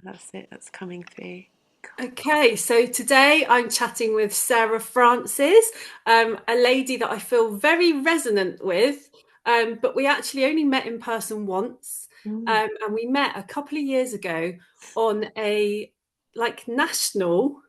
That's it. That's coming through. Okay, so today I'm chatting with Saira Francis, a lady that I feel very resonant with, but we actually only met in person once, Mm. and we met a couple of years ago on a like national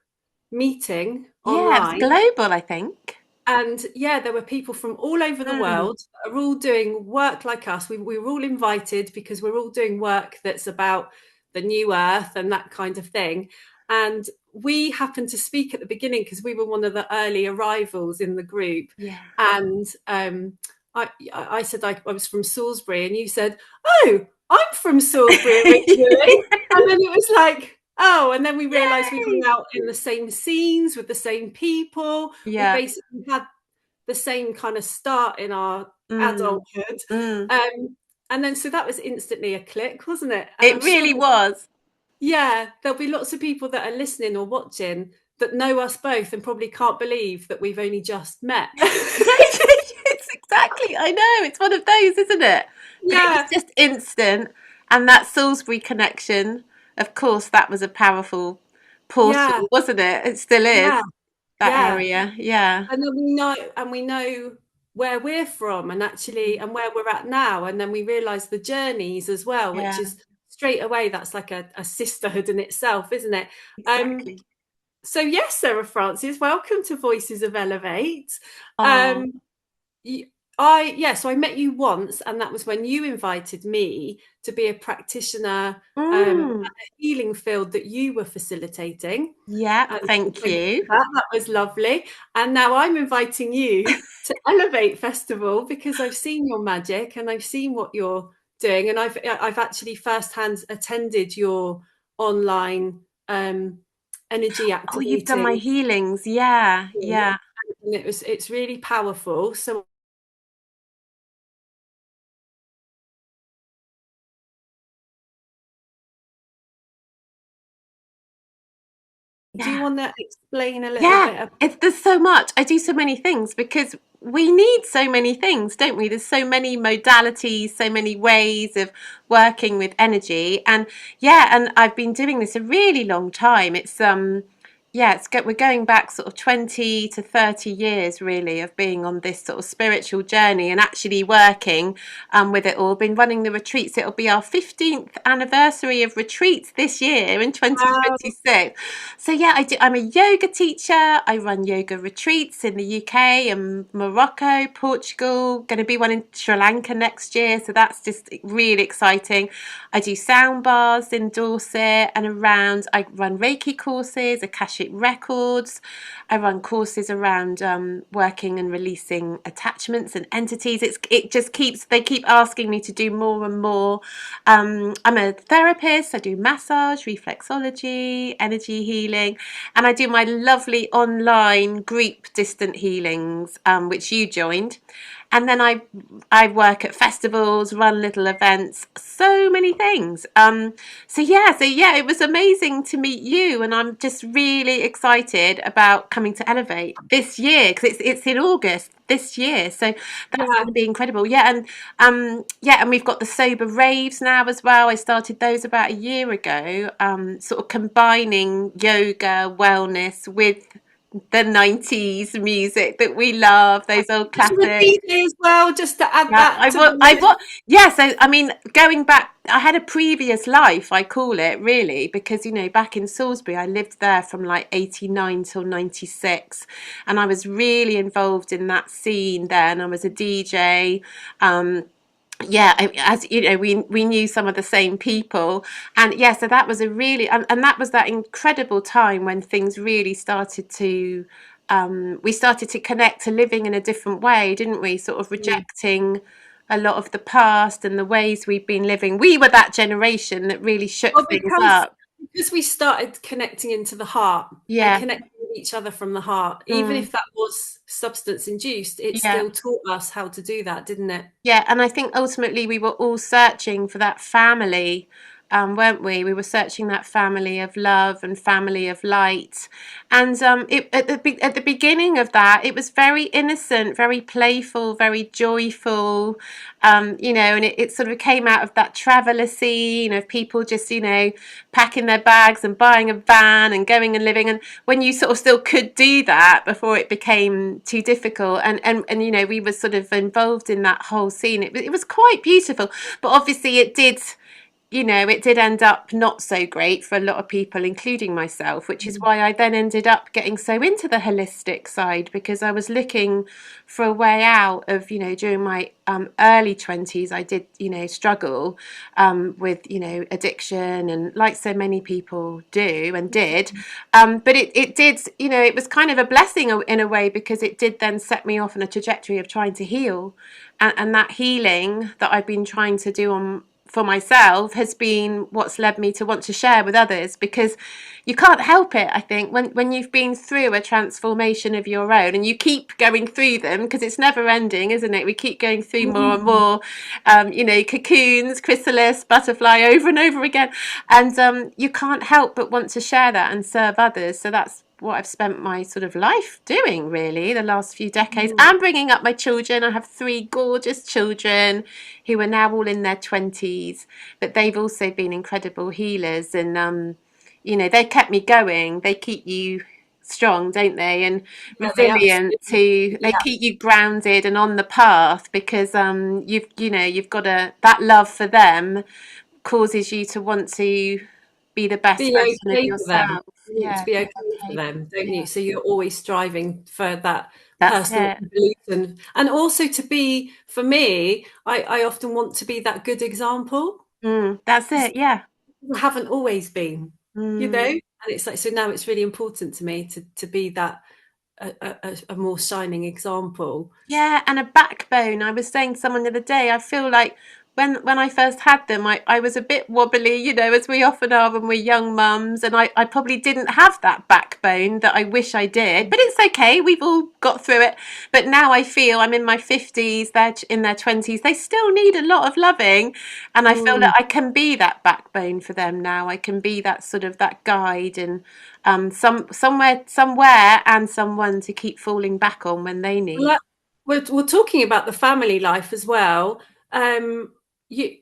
meeting Yeah, it was online. global, I think. And yeah, there were people from all over the Mm. world that are all doing work like us. We were all invited because we're all doing work that's about the new earth and that kind of thing. And we happened to speak at the beginning because we were one of the early arrivals in the group. Yeah. And I said I was from Salisbury, and you said, "Oh, I'm from Salisbury originally." And then it was like, oh, and then we realized we hung Yay! out in the same scenes with the same people. We Yeah. basically had the same kind of start in our Mm. adulthood. Mm. And then so that was instantly a click, wasn't it? And I'm It sure really was. yeah, there'll be lots of people that are listening or watching that know us both and probably can't believe that we've only just met. It's exactly, I know, it's one of those, isn't it? But it was Yeah, just instant. And that Salisbury connection, of course, that was a powerful yeah, portal, wasn't it? It still is, yeah, that yeah. area. Yeah. And then we know where we're from and actually and where we're at now. And then we realise the journeys as well, which Yeah, is straight away that's like a sisterhood in itself, isn't it? Um, exactly. so yes, Sarah Francis, welcome to Voices of Elevate. Oh. Um, so I met you once, and that was when you invited me to be a practitioner at Mm. a healing field that you were facilitating. Yeah, And so thank thank you you. for that. That was lovely. And now I'm inviting you to Elevate Festival because I've seen your magic and I've seen what you're doing, and I've actually firsthand attended your online energy Oh, you've done my activating. healings. Yeah, yeah. And it's really powerful. So do you Yeah. want to explain a little Yeah, bit about there's so much. I do so many things because we need so many things, don't we? There's so many modalities, so many ways of working with energy. And yeah, and I've been doing this a really long time. Yeah, we're going back sort of 20 to 30 years really of being on this sort of spiritual journey and actually working with it all. Been running the retreats. It'll be our 15th anniversary of retreats this year in wow, 2026. So yeah, I'm a yoga teacher. I run yoga retreats in the UK and Morocco, Portugal. Going to be one in Sri Lanka next year, so that's just really exciting. I do sound bars in Dorset and around. I run Reiki courses, Akashic records. I run courses around working and releasing attachments and entities. It just keeps they keep asking me to do more and more. I'm a therapist. I do massage, reflexology, energy healing, and I do my lovely online group distant healings, which you joined. And then I work at festivals, run little events, so many things. So yeah, it was amazing to meet you, and I'm just really excited about coming to Elevate this year because it's in August this year. So that's going yeah. to be incredible. Yeah, and we've got the sober raves now as well. I started those about a year ago, sort of combining yoga, wellness with the 90s music that we love, those old Just with classics. DJ as well, just to add Yeah, that to I the was, yeah. So, I mean, going back, I had a previous life, I call it really, because, back in Salisbury, I lived there from like 89 till 96. And I was really involved in that scene then. I was a DJ. Um, yeah, as you know, we knew some of the same people, and yeah, so that was a really and that was that incredible time when things really started to we started to connect to living in a different way, didn't we? Sort of Mm. rejecting a lot of the past and the ways we've been living. We were that generation that really shook Well, things up. because we started connecting into the heart and Yeah. connecting with each other from the heart, even Mm, if that was substance induced, it yeah. still taught us how to do that, didn't it? Yeah, and I think ultimately we were all searching for that family, weren't we? We were searching that family of love and family of light. And at the beginning of that, it was very innocent, very playful, very joyful, and it sort of came out of that traveller scene of people just, packing their bags and buying a van and going and living. And when you sort of still could do that before it became too difficult, and we were sort of involved in that whole scene. It was quite beautiful, but obviously it did end up not so great for a lot of people, including myself, which is why I then ended up getting so into the holistic side, because I was looking for a way out of, during my early 20s, I did, struggle with, addiction, and like so many people do and did. But it did, it was kind of a blessing in a way, because it did then set me off on a trajectory of trying to heal. And that healing that I've been trying to do for myself has been what's led me to want to share with others, because you can't help it. I think when you've been through a transformation of your own, and you keep going through them, because it's never ending, isn't it? We keep going through more and more, cocoons, chrysalis, butterfly, over and over again, and you can't help but want to share that and serve others. So that's what I've spent my sort of life doing, really, the last few decades, and bringing up my children. I have 3 gorgeous children who are now all in their 20s, but they've also been incredible healers, and they kept me going. They keep you strong, don't they? And Yeah, they resilient absolutely. too. They Yeah, keep you grounded and on the path, because you've got that love for them causes you to want to be the best be version of okay for them. yourself. You want to Yeah, be be okay for okay. them, don't you? Yeah, So you're always striving for that that's personal it. evolution, and also to be, for me, I often want to be that good example. That's it. Yeah. I haven't always been, Mm. and it's like, so now it's really important to me to be that a more shining example. Yeah, and a backbone. I was saying to someone the other day, I feel like when I first had them, I was a bit wobbly, as we often are when we're young mums, and I probably didn't have that backbone that I wish I did. But it's okay, we've all got through it. But now I feel I'm in my 50s, they're in their 20s, they still need a lot of loving, and I feel Mm. that I can be that backbone for them now. I can be that sort of that guide, and somewhere and someone to keep falling back on when they Well, need. we're talking about the family life as well.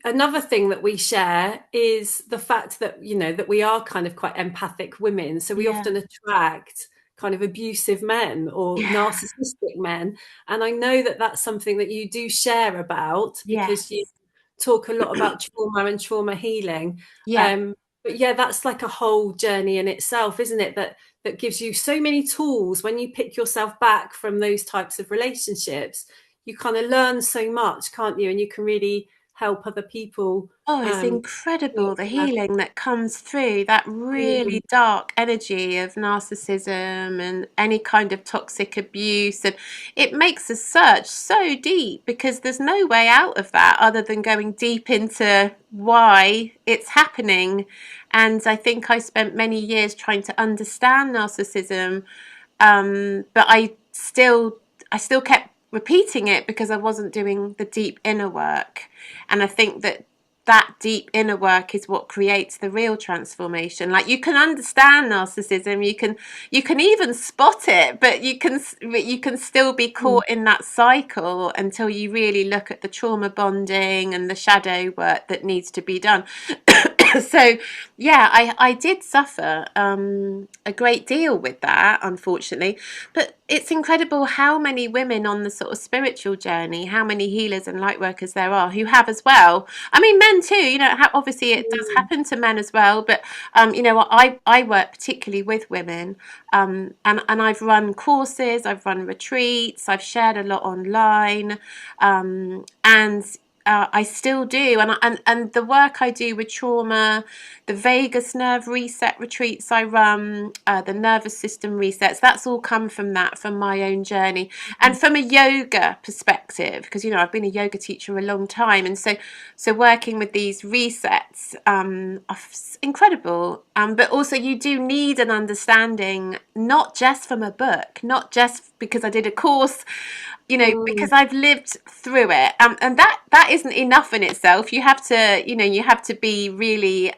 Another thing that we share is the fact that, that we are kind of quite empathic women, so we Yeah. often attract kind of abusive men or Yeah. narcissistic men. And I know that that's something that you do share about, because you Yes. talk a lot about trauma and trauma healing. Yeah. But yeah, that's like a whole journey in itself, isn't it? That gives you so many tools when you pick yourself back from those types of relationships. You kind of learn so much, can't you? And you can really help other people. Oh, it's um incredible, the healing that comes through that really dark energy of narcissism and any kind of toxic abuse. And it makes us search so deep, because there's no way out of that other than going deep into why it's happening. And I think I spent many years trying to understand narcissism, but I still kept repeating it because I wasn't doing the deep inner work. And I think that deep inner work is what creates the real transformation. Like, you can understand narcissism, you can even spot it, but you can still be caught in that cycle until you really look at the trauma bonding and the shadow work that needs to be done. So yeah, I did suffer a great deal with that, unfortunately. But it's incredible how many women on the sort of spiritual journey, how many healers and light workers there are who have as well. I mean, men too. Obviously it does happen to men as well. But I work particularly with women, and I've run courses, I've run retreats, I've shared a lot online, and I still do, and the work I do with trauma, the vagus nerve reset retreats I run, the nervous system resets. That's all come from my own journey, and from a yoga perspective, because I've been a yoga teacher a long time, and so working with these resets are incredible. But also you do need an understanding, not just from a book, not just because I did a course because Mm. I've lived through it, and that isn't enough in itself. You have to, you have to be really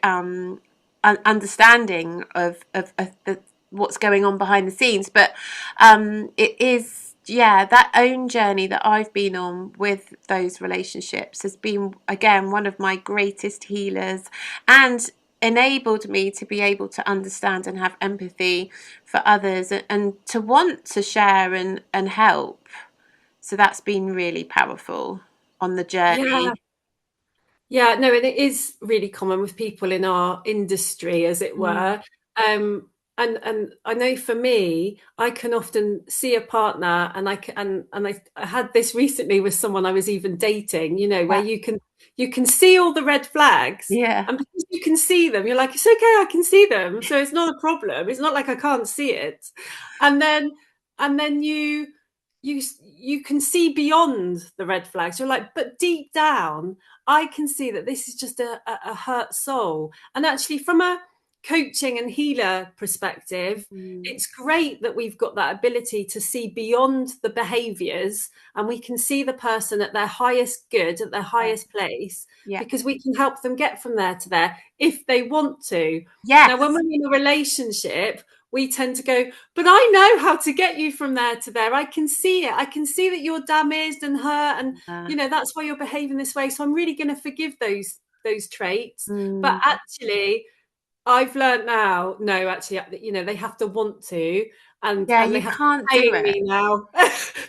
understanding of what's going on behind the scenes. But it is, yeah, that own journey that I've been on with those relationships has been, again, one of my greatest healers, and enabled me to be able to understand and have empathy for others, and to want to share and help. So that's been really powerful on the Yeah. journey. Yeah, no, and it is really common with people in our industry, as it Mm. were. And I know for me, I can often see a partner, and I had this recently with someone I was even dating. Where Yeah. you can see all the red flags, Yeah. and because you can see them, you're like, it's okay, I can see them, so it's not a problem. It's not like I can't see it, and then you can see beyond the red flags. You're like, but deep down, I can see that this is just a hurt soul. And actually, from a coaching and healer perspective, Mm. it's great that we've got that ability to see beyond the behaviors, and we can see the person at their highest good, at their Yeah. highest place, Yeah. because we can help them get from there to there if they want to. Now, when we're Yes. in a relationship, we tend to go, but I know how to get you from there to there. I can see it. I can see that you're damaged and hurt, and that's why you're behaving this way. So I'm really going to forgive those traits. But Mm. actually, I've learned now, no, actually, they have to want to, and Yeah, they you have to be can't do paying it. me now.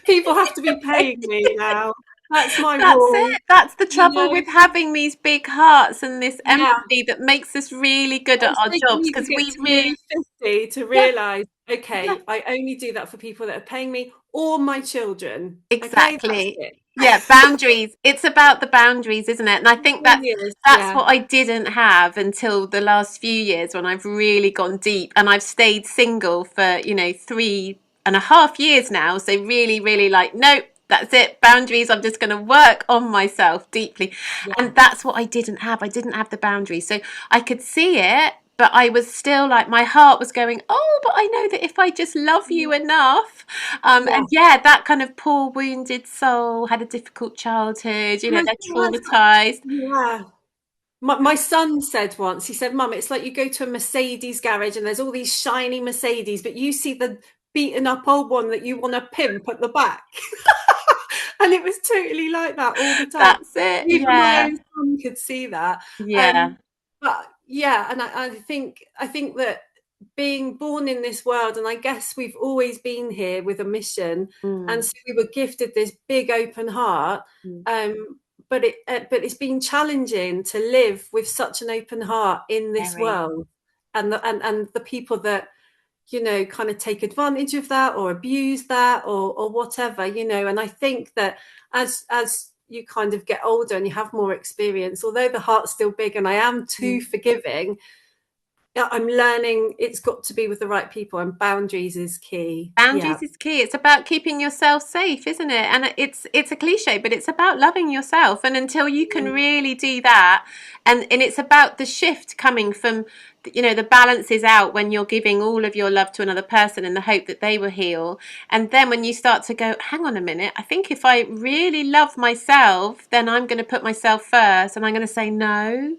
People have to be paying me now. That's my That's rule. it. That's the You trouble know, with having these big hearts and this yeah. empathy that makes us really good at It's our taken jobs, me to because get we to really, nearly 50 to yeah, realize, yeah. okay, I only do that for people that are paying me or my children. Okay, that's Exactly. it. Yeah, boundaries. It's about the boundaries, isn't it? And I It think that's really is. that's Yeah. what I didn't have until the last few years, when I've really gone deep, and I've stayed single for, 3.5 years now. So really, really, like, nope, that's it. Boundaries. I'm just going to work on myself deeply. Yeah. And that's what I didn't have. I didn't have the boundaries. So I could see it, but I was still like, my heart was going, oh, but I know that if I just love you enough, Yeah. and yeah, that kind of poor wounded soul had a difficult childhood, And I they're think traumatized. yeah. My son said once, he said, Mum, it's like you go to a Mercedes garage and there's all these shiny Mercedes, but you see the beaten up old one that you want to pimp at the back. And it was totally like that all the time. That's it. Even my Yeah. own son could see that. Yeah. But yeah, and I think that being born in this world, and I guess we've always been here with a mission, and Mm, so we were gifted this big open heart. mm, But it's been challenging to live with such an open heart in this very. world, and the people that kind of take advantage of that or abuse that or whatever. And I think that as you kind of get older and you have more experience, although the heart's still big and I am too Mm. forgiving, I'm learning it's got to be with the right people, and boundaries is key. Yeah. Boundaries is key. It's about keeping yourself safe, isn't it? And it's a cliche, but it's about loving yourself. And until you can Mm. really do that, and it's about the shift coming from, the balance is out when you're giving all of your love to another person in the hope that they will heal. And then when you start to go, hang on a minute, I think if I really love myself, then I'm going to put myself first, and I'm going to say no,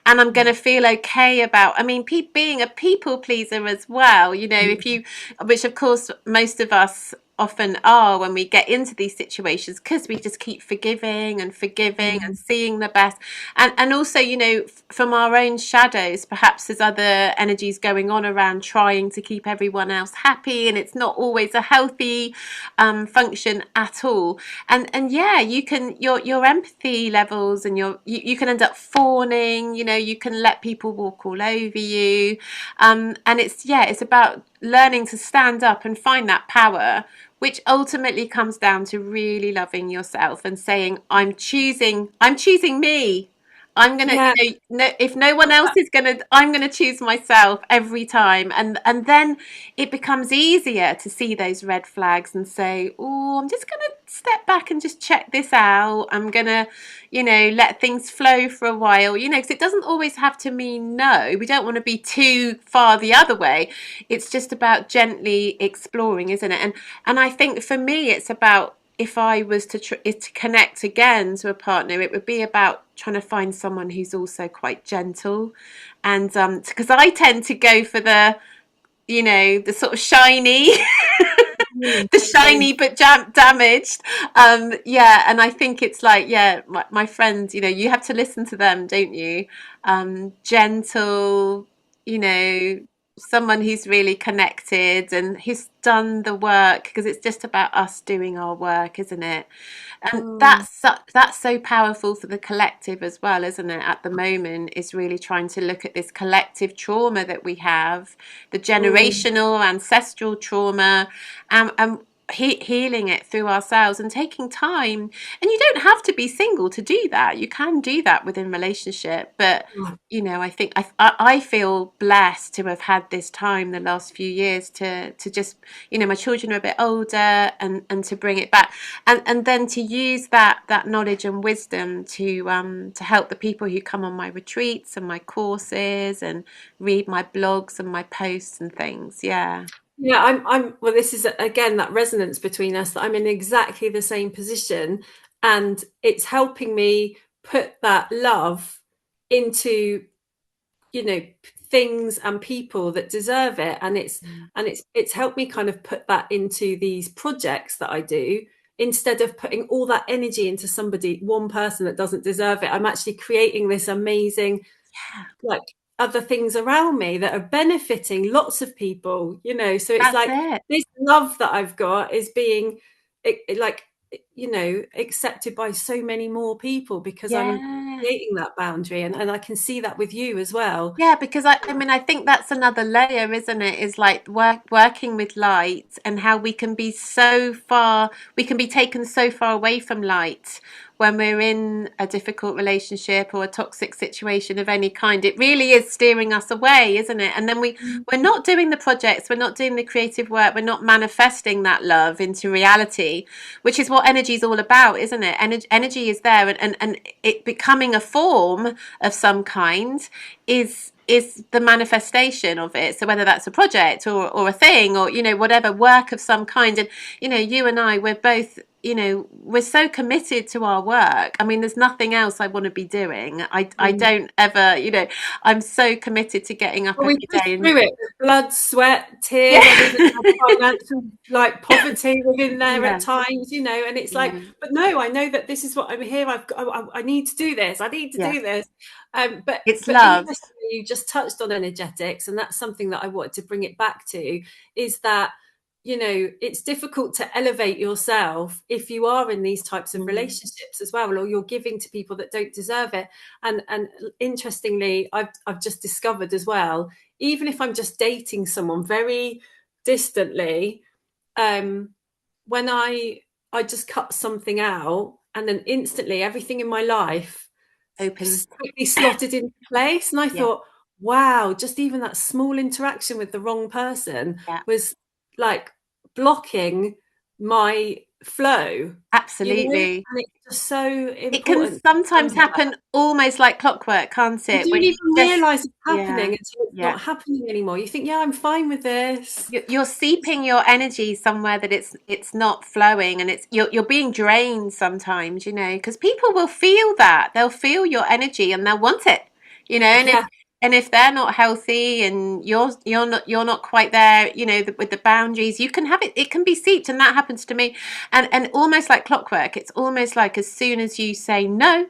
and I'm going to feel okay about, I mean, being a people pleaser as well, if you, which of course most of us often are when we get into these situations, because we just keep forgiving and forgiving and Mm. seeing the best, and also, from our own shadows, perhaps there's other energies going on around trying to keep everyone else happy, and it's not always a healthy function at all. And yeah, you can, your empathy levels, and you can end up fawning, you can let people walk all over you, and it's about learning to stand up and find that power, which ultimately comes down to really loving yourself and saying, I'm choosing me. I'm gonna, Yeah. no, if no one else is gonna, I'm gonna choose myself every time, and then it becomes easier to see those red flags and say, oh, I'm just gonna step back and just check this out. I'm gonna, let things flow for a while, because it doesn't always have to mean no. We don't want to be too far the other way. It's just about gently exploring, isn't it? And I think for me, it's about if I was to connect again to a partner, it would be about trying to find someone who's also quite gentle, and because I tend to go for the sort of shiny, the shiny but damaged. Yeah, and I think it's like, yeah, my friends, you have to listen to them, don't you? Gentle, you know, someone who's really connected and who's done the work, because it's just about us doing our work, isn't it? And Mm, that's so powerful for the collective as well, isn't it? At the moment, is really trying to look at this collective trauma that we have, the mm. generational, ancestral trauma, and healing it through ourselves and taking time. And you don't have to be single to do that. You can do that within relationship, but I think I feel blessed to have had this time the last few years to just, my children are a bit older, and to bring it back, and then to use that knowledge and wisdom to help the people who come on my retreats and my courses and read my blogs and my posts and things. Yeah. Yeah, well, this is again that resonance between us, that I'm in exactly the same position, and it's helping me put that love into, things and people that deserve it. And it's helped me kind of put that into these projects that I do, instead of putting all that energy into one person that doesn't deserve it. I'm actually creating this amazing, like, other things around me that are benefiting lots of people, so it's That's like it. this love that I've got is being, like, accepted by so many more people, because I'm Yeah. creating that boundary, and I can see that with you as well. Yeah, because I mean, I think that's another layer, isn't it? Is like working with light, and how we can be taken so far away from light when we're in a difficult relationship or a toxic situation of any kind. It really is steering us away, isn't it? And then we're not doing the projects, we're not doing the creative work, we're not manifesting that love into reality, which is what energy is all about, isn't it? Energy is there, and it becoming a form of some kind is the manifestation of it. So whether that's a project or a thing, or whatever work of some kind. And you and I, we're both, we're so committed to our work. I mean, there's nothing else I want to be doing. I Mm. don't ever, I'm so committed to getting up Well, we every push day and through it with blood, sweat, tears. I've yeah. even had financial, like, poverty within there at Yeah. times, and it's like, Mm. but no, I know that this is what I'm here. I need to do this. I need to Yeah, do this. But it's love. interestingly, you just touched on energetics, and that's something that I wanted to bring it back to. Is that, it's difficult to elevate yourself if you are in these types of Mm. relationships as well, or you're giving to people that don't deserve it. And interestingly, I've just discovered as well, even if I'm just dating someone very distantly, um, when I just cut something out, and then instantly everything in my life Open. quickly slotted into place. And I Yeah. thought, wow, just even that small interaction with the wrong person Yeah. was like blocking my flow, Absolutely. and it's just so It can important to sometimes remember that. happen almost like clockwork, can't You it? don't When you even just, realize it's happening yeah, until it's yeah. not happening anymore. You think, yeah, I'm fine with this. You're seeping your energy somewhere that it's not flowing, and you're being drained sometimes, because people will feel that. They'll feel your energy and they'll want it, and if Yeah. they're not healthy, and you're not quite there, with the boundaries, you can have it can be seeped. And that happens to me, and almost like clockwork. It's almost like as soon as you say no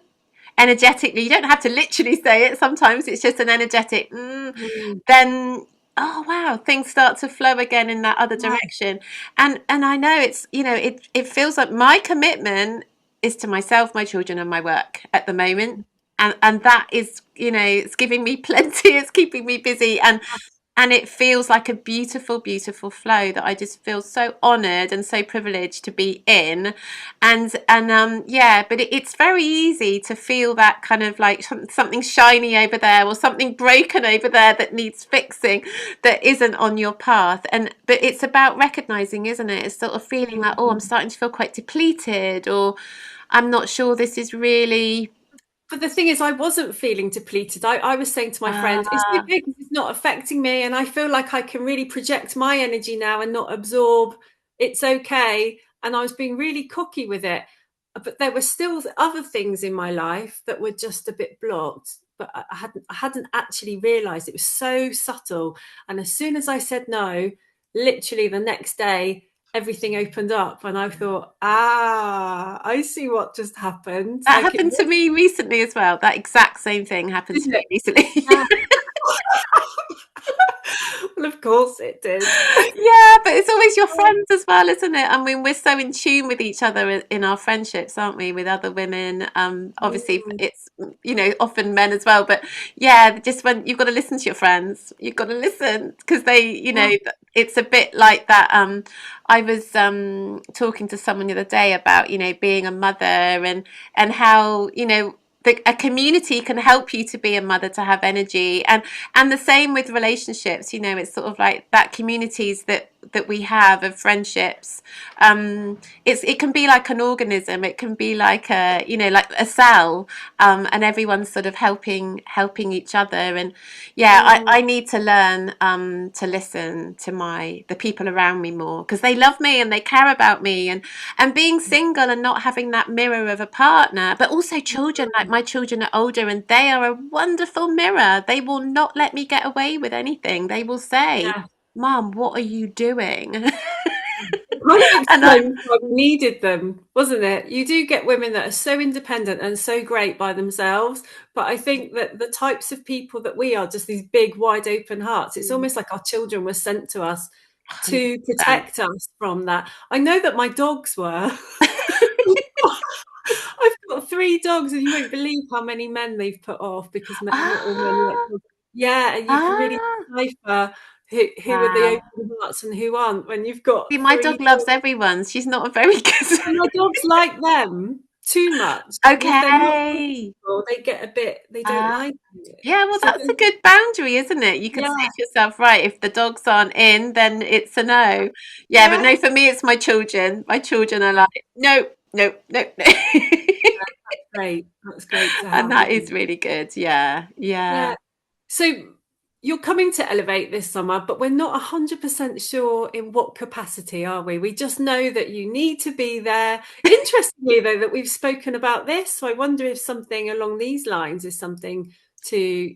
energetically, you don't have to literally say it, sometimes it's just an energetic Mm. then, oh wow, things start to flow again in that other Yeah. direction. And I know it's, it feels like my commitment is to myself, my children, and my work at the moment. And that is, it's giving me plenty, it's keeping me busy, and it feels like a beautiful, beautiful flow that I just feel so honored and so privileged to be in. And yeah, but it's very easy to feel that kind of like something shiny over there, or something broken over there that needs fixing, that isn't on your path. But it's about recognizing, isn't it? It's sort of feeling like, oh, I'm starting to feel quite depleted, or I'm not sure this is really. But the thing is, I wasn't feeling depleted. I was saying to my friend, it's Ah, okay because it's not affecting me. And I feel like I can really project my energy now and not absorb. It's okay. and I was being really cocky with it. But there were still other things in my life that were just a bit blocked. But I hadn't actually realised it was so subtle. And as soon as I said no, literally the next day, everything opened up, and I thought, I see what just happened. That Like it happened to was, me recently as well. That exact same thing happened did to me it? recently. Yeah. Well, of course it did. Yeah, but it's always your friends as well, isn't it? I mean, we're so in tune with each other in our friendships, aren't we, with other women? Obviously, Mm, it's, often men as well. But yeah, just when you've got to listen to your friends, you've got to listen because yeah. it's a bit like that. I was talking to someone the other day about, being a mother and how, a community can help you to be a mother, to have energy, and the same with relationships. It's sort of like that communities that we have of friendships. It can be like an organism. It can be like like a cell, and everyone's sort of helping each other. And yeah, Mm, I need to learn to listen to the people around me more, because they love me and they care about me. And being single and not having that mirror of a partner, but also children. Like, my children are older and they are a wonderful mirror. They will not let me get away with anything. They will say, yeah. Mum, what are you doing? It kind of And I, explains why we needed them, wasn't it? You do get women that are so independent and so great by themselves, but I think that the types of people that we are, just these big, wide open hearts, it's almost like our children were sent to us to 100%. protect us from that. I know that my dogs were. I've got 3 dogs, and you won't believe how many men they've put off, because not all men like Ah, dogs. Yeah, and you can really ah, decipher who are the wow. open hearts and who aren't when you've got See, my 3 dog loves dogs. everyone. She's not a very good. And my dogs like them too much, and if they're not Okay. comfortable, they get a bit, they don't Ah, like it. yeah, well, So that's a then, good boundary, isn't it? You can say yeah, to yourself, right, if the dogs aren't in, then it's a no. Yeah, but yeah, no, for me, it's my children. My children are like, no, no, no, no. great. That's great to And have, that isn't is it? really good. Yeah, yeah. Yeah. So you're coming to Elevate this summer, but we're not 100% sure in what capacity, are we? We just know that you need to be there. Interestingly, though, that we've spoken about this, so I wonder if something along these lines is something to,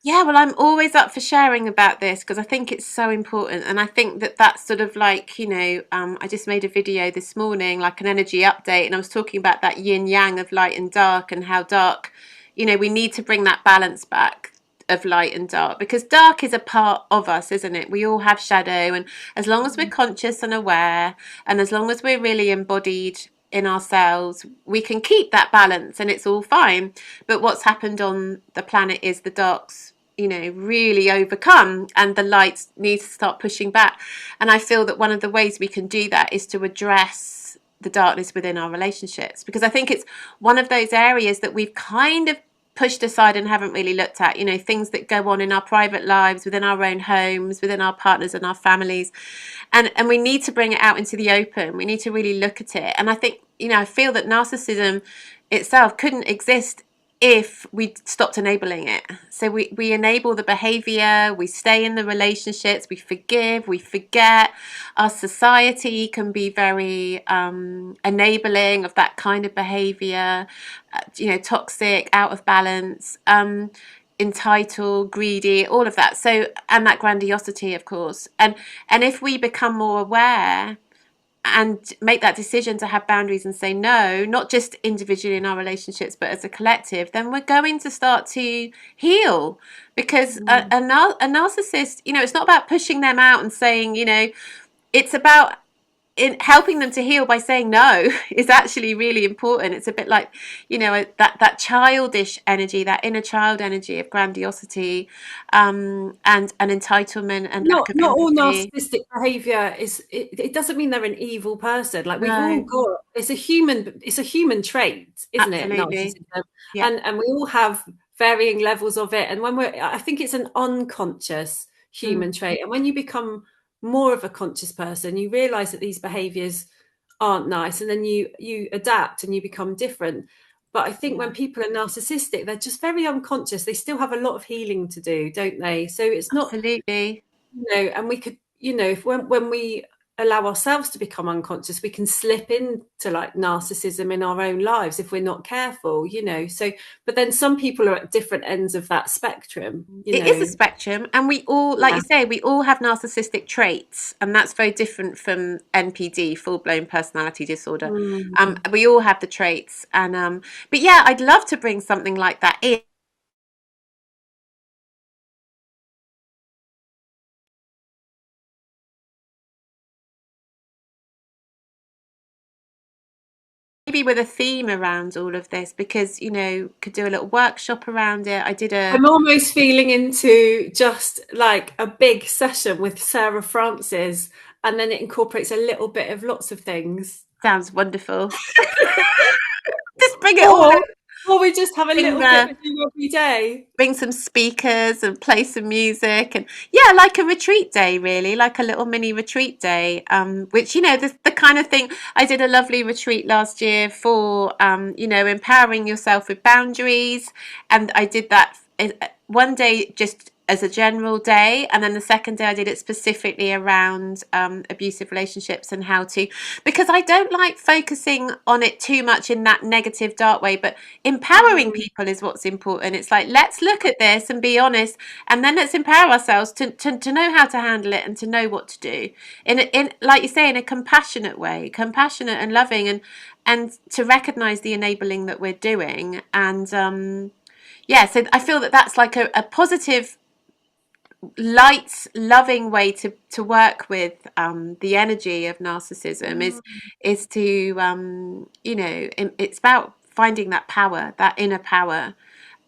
Yeah, well, I'm always up for sharing about this because I think it's so important. And I think that that's sort of like, I just made a video this morning, like an energy update, and I was talking about that yin yang of light and dark, and how dark, we need to bring that balance back of light and dark, because dark is a part of us, isn't it? We all have shadow. And as long as we're conscious and aware, and as long as we're really embodied in ourselves, we can keep that balance and it's all fine. But what's happened on the planet is the dark's, really overcome, and the light needs to start pushing back. And I feel that one of the ways we can do that is to address the darkness within our relationships, because I think it's one of those areas that we've kind of pushed aside and haven't really looked at, things that go on in our private lives, within our own homes, within our partners and our families. And we need to bring it out into the open. We need to really look at it. And I think, I feel that narcissism itself couldn't exist if we stopped enabling it. So we enable the behavior, we stay in the relationships, we forgive, we forget. Our society can be very enabling of that kind of behavior, toxic, out of balance, entitled, greedy, all of that. So, and that grandiosity, of course. And if we become more aware and make that decision to have boundaries and say no, not just individually in our relationships, but as a collective, then we're going to start to heal. Because a narcissist, it's not about pushing them out and saying, it's about in helping them to heal by saying no is actually really important. It's a bit like, that childish energy, that inner child energy of grandiosity, and entitlement and lack not of not all empathy. narcissistic behavior is, it doesn't mean they're an evil person. Like, we've all No, got, it's a human trait, isn't it, absolutely. narcissism? Yeah, And we all have varying levels of it, and I think it's an unconscious mm, human trait, and when you become more of a conscious person, you realize that these behaviors aren't nice, and then you adapt and you become different. But I think when yeah, people are narcissistic, they're just very unconscious. They still have a lot of healing to do, don't they? So it's not, absolutely. and we could, if when we allow ourselves to become unconscious, we can slip into like narcissism in our own lives if we're not careful, you know. So, but then some people are at different ends of that spectrum, you It is a know. spectrum, and we all, like Yeah. you say, we all have narcissistic traits, and that's very different from NPD, full blown personality disorder. Mm. We all have the traits, and but yeah, I'd love to bring something like that in. Maybe with a theme around all of this, because could do a little workshop around it. I did a I'm almost feeling into just like a big session with Saira Francis, and then it incorporates a little bit of lots of things. sounds wonderful. Just bring it all Or in. or we just have a Bring little bit we do every day. bring some speakers and play some music, and yeah, like a retreat day, really, like a little mini retreat day, which the kind of thing. I did a lovely retreat last year for empowering yourself with boundaries, and I did that one day just as a general day, and then the second day I did it specifically around abusive relationships and how to, because I don't like focusing on it too much in that negative dark way, but empowering Mm. people is what's important. It's like, let's look at this and be honest, and then let's empower ourselves to know how to handle it and to know what to do in like you say, in a compassionate way, compassionate and loving, and to recognize the enabling that we're doing. And yeah, so I feel that that's like a positive, light, loving way to work with the energy of narcissism, is to it's about finding that power, that inner power,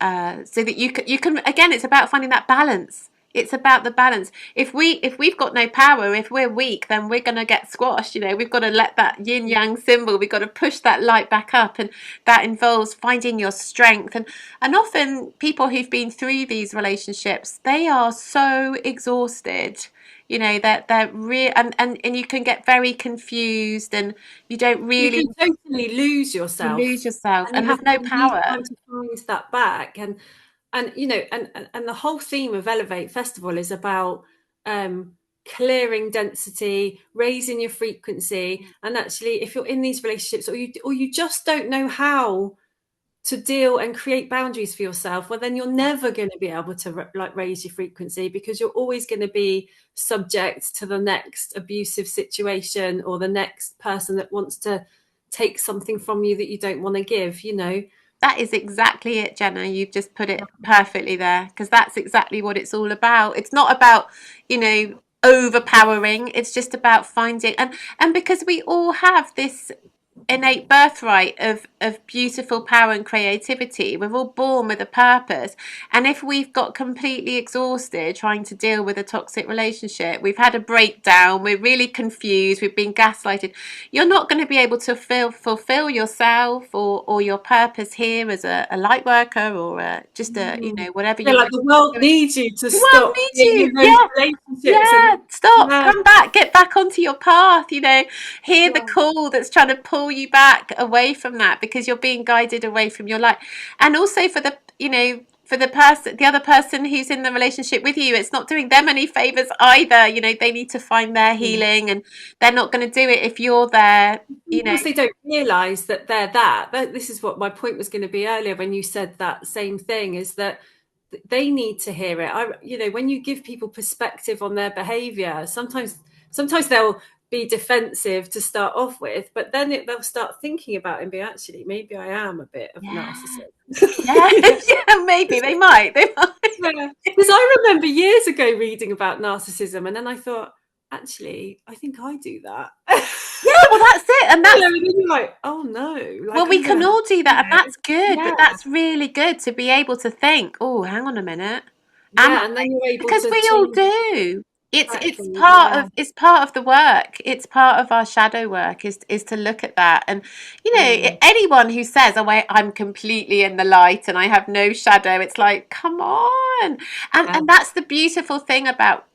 so that you can again, it's about finding that balance. It's about the balance. If we've got no power, if we're weak, then we're going to get squashed. We've got to let that yin yang symbol, we've got to push that light back up, and that involves finding your strength. And often people who've been through these relationships, they are so exhausted. That they're real, and you can get very confused, and you don't You really, can totally lose you yourself, lose yourself, and and you have there's no to use power. time to find that back. And and the whole theme of Elevate Festival is about um clearing density, raising your frequency. And actually, if you're in these relationships, or you just don't know how to deal and create boundaries for yourself, well, then you're never going to be able to like raise your frequency, because you're always going to be subject to the next abusive situation, or the next person that wants to take something from you that you don't want to give, you know. That is exactly it, Jenna. You've just put it perfectly there, because that's exactly what it's all about. It's not about, overpowering. It's just about finding, and because we all have this innate birthright of beautiful power and creativity. We're all born with a purpose. And if we've got completely exhausted trying to deal with a toxic relationship, we've had a breakdown, we're really confused, we've been gaslighted, you're not going to be able to fulfill yourself, or your purpose here as a light worker, or just whatever Yeah, you like wish the to be world doing. needs you to The world stop needs being you. in those Yeah. relationships. And Yeah, stop, yeah, come back, get back onto your path, hear the yeah. call that's trying to pull you back away from that, because you're being guided away from your light. And also for the other person who's in the relationship with you, it's not doing them any favors either. They need to find their healing, and they're not going to do it if you're there, Because they don't realize that they're this is what my point was going to be earlier when you said that same thing, is that they need to hear it. When you give people perspective on their behavior, sometimes they'll be defensive to start off with, but then they'll start thinking about it and be, actually, maybe I am a bit of a yeah, narcissist. yeah, yeah, maybe they might. Yeah, because I remember years ago reading about narcissism, and then I thought, actually, I think I do that. Yeah, well, that's it, and You know, that's, and then you're like, oh no, well, like we I'm gonna can have all do that, and to, that's good. yeah, But that's really good to be able to think, oh, hang on a minute, am yeah, and then you're able because to we all change do. It's exactly, part yeah. of the work. It's part of our shadow work, is to look at that. And Mm. anyone who says, "Oh, I'm completely in the light and I have no shadow," it's like, come on. And Yeah. that's the beautiful thing about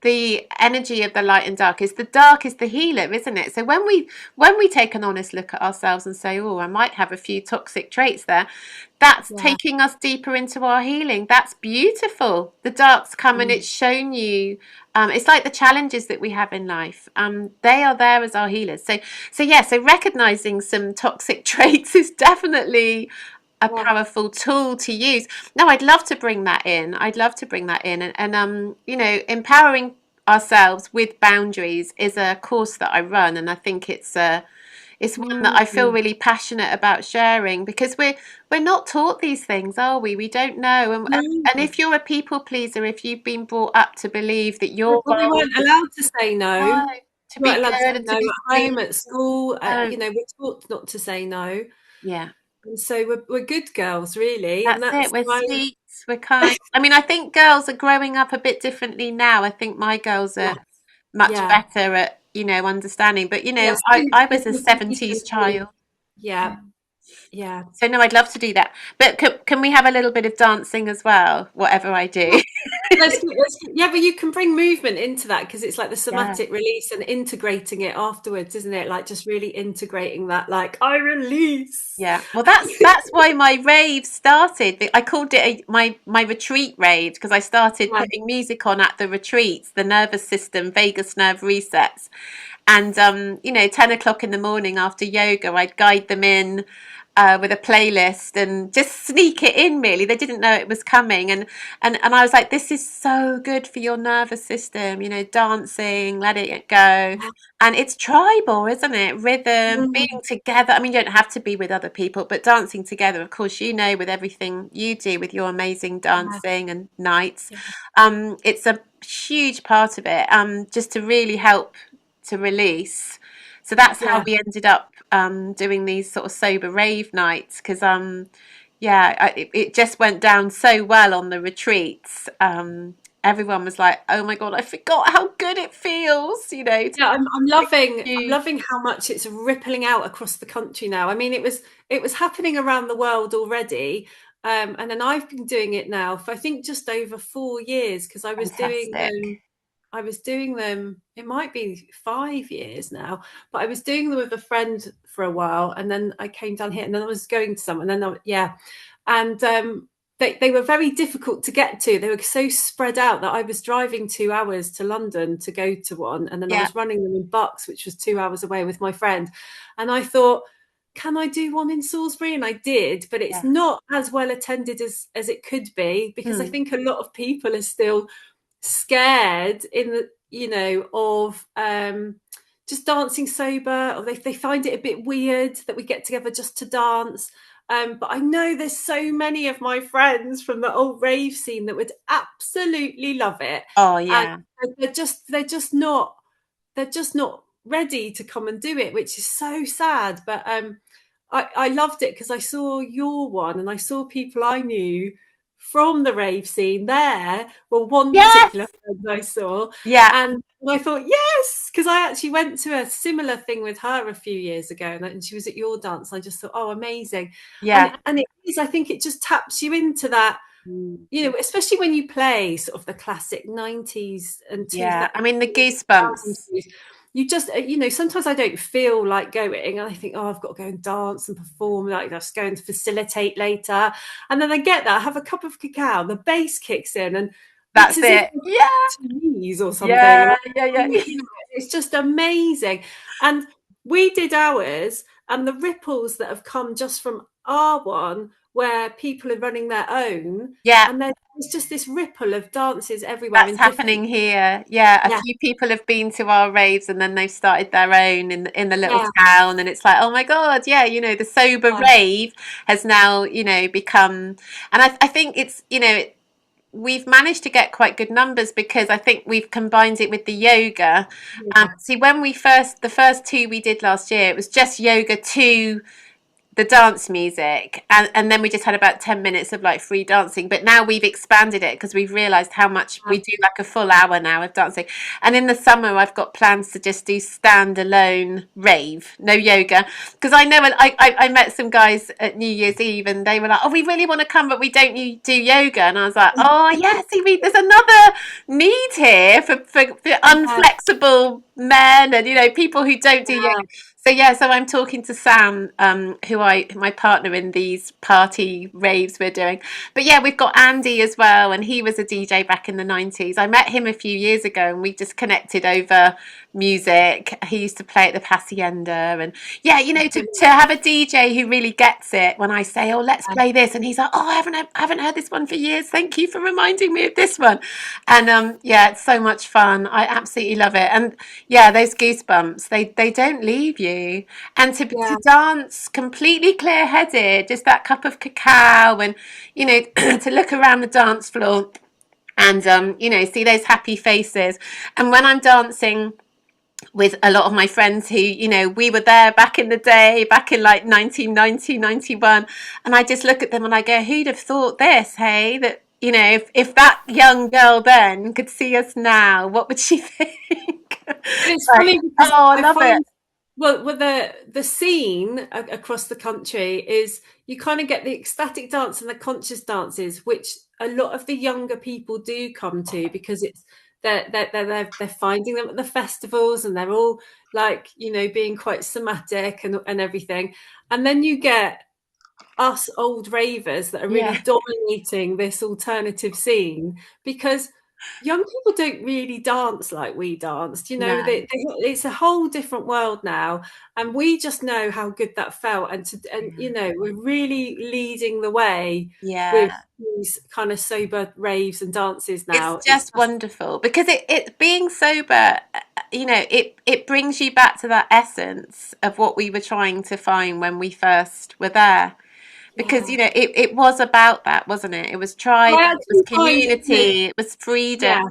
the energy of the light and dark is the dark is the healer, isn't it? So when we take an honest look at ourselves and say, oh, I might have a few toxic traits there, that's Yeah. taking us deeper into our healing. That's beautiful. The dark's come and Mm. it's shown you. It's like the challenges that we have in life. They are there as our healers. So yeah. So recognizing some toxic traits is definitely a Yeah. powerful tool to use. No, I'd love to bring that in. I'd love to bring that in, and you know, empowering ourselves with boundaries is a course that I run, and I think it's one that I feel Mm. really passionate about sharing because we're not taught these things, are we? We don't know, and No. if you're a people pleaser, if you've been brought up to believe that Well, your we role weren't is allowed to say no. no, to We weren't be allowed to good say and no to be at sweet, home, at school. no, You know, we're taught not to say no. yeah. And so we're good girls, really. And That's that's it. We're why, sweet. We're kind. I mean, I think girls are growing up a bit differently now. I think my girls are yes. much Yeah. better at, you know, understanding. But, you know, Yes. I There's was a definitely 70s something. child. Yeah. Yeah. So, no, I'd love to do that. But can we have a little bit of dancing as well, whatever I do? Yeah, but you can bring movement into that because it's like the Yeah. somatic release and integrating it afterwards, isn't it? Like just really integrating that, like, I release. Yeah, well, that's why my rave started. I called it my retreat rave because I started Yeah. putting music on at the retreats, the nervous system, vagus nerve resets, and you know, 10 o'clock in the morning after yoga, I'd guide them in with a playlist and just sneak it in. Really, they didn't know it was coming, and I was like, this is so good for your nervous system. You know, dancing, letting it go. And it's tribal, isn't it? Rhythm, being Mm. together. I mean, you don't have to be with other people, but dancing together, of course, you know, with everything you do with your amazing Yeah. dancing and nights, Yeah. it's a huge part of it, just to really help to release. So that's how Yeah. we ended up doing these sort of sober rave nights because yeah, it just went down so well on the retreats. Everyone was like, "Oh my God, I forgot how good it feels," you know. Yeah, I'm To loving how much it's rippling out across the country now. I mean, it was happening around the world already, and then I've been doing it now for I think just over 4 years because fantastic. I was doing them. It might be 5 years now, but I was doing them with a friend for a while, and then I came down here, and then I was going to some, and then yeah, and they were very difficult to get to. They were so spread out that I was driving 2 hours to London to go to one, and then I Yeah, was running them in Bucks, which was 2 hours away with my friend. And I thought, can I do one in Salisbury? And I did, but it's yeah. not as well attended as it could be because I Mm. think a lot of people are still scared in the of just dancing sober, or they find it a bit weird that we get together just to dance. But I know there's so many of my friends from the old rave scene that would absolutely love it, Oh and yeah, they're just not ready to come and do it, which is so sad. But I loved it because I saw your one and I saw people I knew from the rave scene there. Well, one yes, particular friend I saw, yeah, and I thought, yes, because I actually went to a similar thing with her a few years ago, and she was at your dance. I just thought, oh, amazing. yeah. And it is, I think it just taps you into that, Mm. especially when you play sort of the classic 90s and Yeah, 2000s, I mean the goosebumps. you just, sometimes I don't feel like going, and I think, oh, I've got to go and dance and perform, like just go and facilitate later. And then I get that, have a cup of cacao, the bass kicks in, and it's That's as if it. Yeah, Chinese or something. And yeah, yeah, yeah. it's just amazing. And we did ours, and the ripples that have come just from our one, where people are running their own, Yeah, and there's just this ripple of dances everywhere that's in different. happening here. Yeah, a Yeah, few people have been to our raves and then they've started their own in the little yeah, town, and it's like, oh my God, yeah, you know, the sober yeah, rave has now, you know, become, and I think it's, you know, we've managed to get quite good numbers because I think we've combined it with the yoga. yeah, See, when the first two we did last year, it was just yoga to the dance music, and then we just had about 10 minutes of like free dancing. But now we've expanded it because we've realized how much we do, like a full hour now of dancing. And in the summer I've got plans to just do standalone rave, no yoga, because I know I met some guys at New Year's Eve and they were like, oh, we really want to come but we don't do yoga, and I was like, oh yeah, see, there's another need here for unflexible men, and people who don't do yoga. Yeah. So yeah, so I'm talking to Sam, my partner in these party raves we're doing. But yeah, we've got Andy as well, and he was a DJ back in the 90s. I met him a few years ago, and we just connected over music. He used to play at the Hacienda, and yeah, to have a DJ who really gets it. When I say, oh, let's play this, and he's like, oh, I haven't heard this one for years. Thank you for reminding me of this one. And yeah, it's so much fun. I absolutely love it. And yeah, those goosebumps, they don't leave you. And Yeah. to dance completely clear headed, just that cup of cacao, and to look around the dance floor and see those happy faces. And when I'm dancing with a lot of my friends who, we were there back in the day, back in like 1990, 91, and I just look at them and I go, who'd have thought this, hey, that if that young girl then could see us now, what would she think? It's Like, funny because oh, I I love it. find, well, the scene across the country is you kind of get the ecstatic dance and the conscious dances, which a lot of the younger people do come to because it's they're finding them at the festivals and they're all like being quite somatic and everything, and then you get us old ravers that are really Yeah, dominating this alternative scene because young people don't really dance like we danced. no, It's a whole different world now, and we just know how good that felt, and we're really leading the way with yeah. these kind of sober raves and dances It's now. It's just wonderful because it being sober, it brings you back to that essence of what we were trying to find when we first were there. Because yeah. it was about that, wasn't it? It was Well, tribe, I it was actually find community, it was freedom. yeah.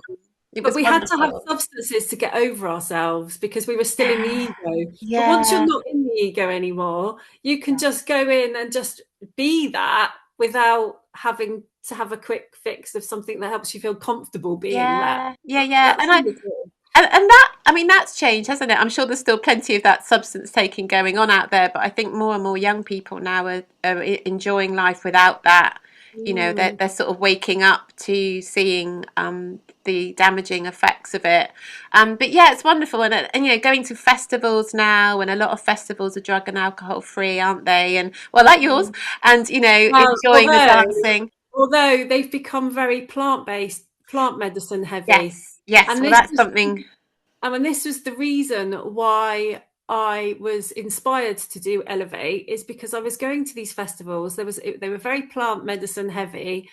It But was we had to have wonderful. substances to get over ourselves because we were still in the Yeah, ego. But once you're yeah, not in the ego anymore, you can yeah, just go in and just be that without having to have a quick fix of something that helps you feel comfortable being that. yeah, yeah, yeah. That's wonderful. And that, I mean, that's changed, hasn't it? I'm sure there's still plenty of that substance taking going on out there, but I think more and more young people now are enjoying life without that. Mm, They're sort of waking up to seeing the damaging effects of it. But yeah, it's wonderful, and going to festivals now, and a lot of festivals are drug and alcohol free, aren't they? And well, like yours, mm. and Well, enjoying the dancing. although they've become very plant-based, plant medicine heavy, Yes, yes. and Well, this that's was something. I mean, this was the reason why I was inspired to do Elevate, is because I was going to these festivals. They were very plant medicine heavy,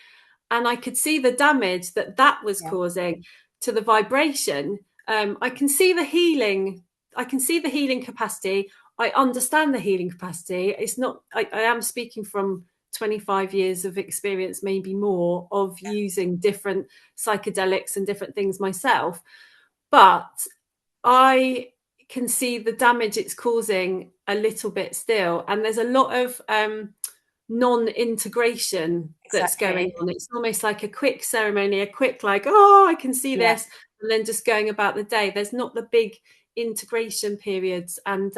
and I could see the damage that was Yeah, causing to the vibration. I can see the healing. I can see the healing capacity. I understand the healing capacity. It's not. I am speaking from 25 years of experience, maybe more, of using different psychedelics and different things myself, but I can see the damage it's causing a little bit still. And there's a lot of non-integration that's going exactly. on. It's almost like a quick ceremony, a quick like, oh, I can see Yeah. this, and then just going about the day. There's not the big integration periods. And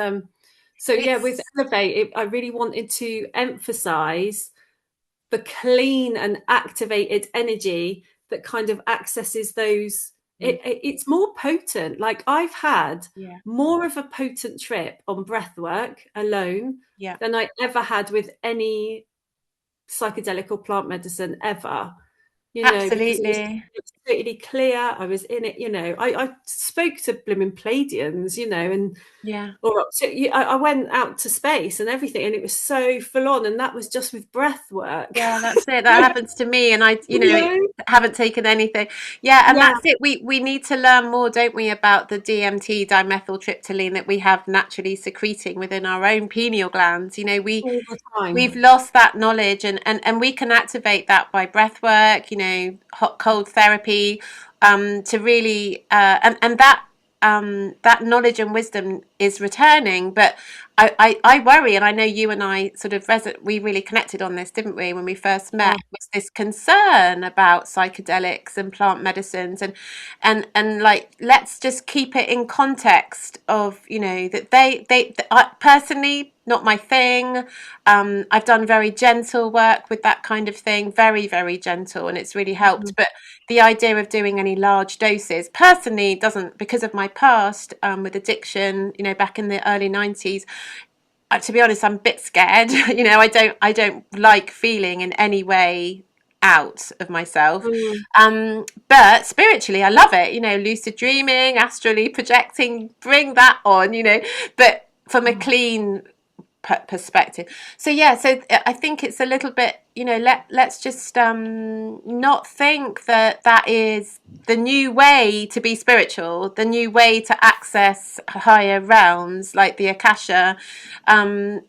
so yeah, with It's Elevate, I really wanted to emphasize the clean and activated energy that kind of accesses those. mm, It's more potent. Like, I've had yeah, more of a potent trip on breath work alone yeah. than I ever had with any psychedelic or plant medicine ever, because Absolutely. it was totally clear. I was in it, I spoke to blooming Pleiadians, and Yeah. or so I went out to space and everything, and it was so full on, and that was just with breath work. Yeah, that's it. That happens to me, and I, you know? haven't taken anything. Yeah, and Yeah. that's it. We need to learn more, don't we, about the DMT, dimethyltryptamine, that we have naturally secreting within our own pineal glands. All the We've time. lost that knowledge, and we can activate that by breath work, hot cold therapy, to really and that knowledge and wisdom is returning. But I worry, and I know you and I sort of we really connected on this, didn't we, when we first met? Yeah. Was this concern about psychedelics and plant medicines, and like, let's just keep it in context of, you know, that I, personally, not my thing. I've done very gentle work with that kind of thing, very, very gentle, and it's really helped. But the idea of doing any large doses personally doesn't, because of my past with addiction, you know, back in the early 90s. To be honest, I'm a bit scared. You know, I don't like feeling in any way out of myself. Mm. But spiritually, I love it. You know, lucid dreaming, astrally projecting, bring that on. You know, but from a clean perspective. So yeah, so I think it's a little bit, you know, let's just not think that that is the new way to be spiritual, the new way to access higher realms like the Akasha.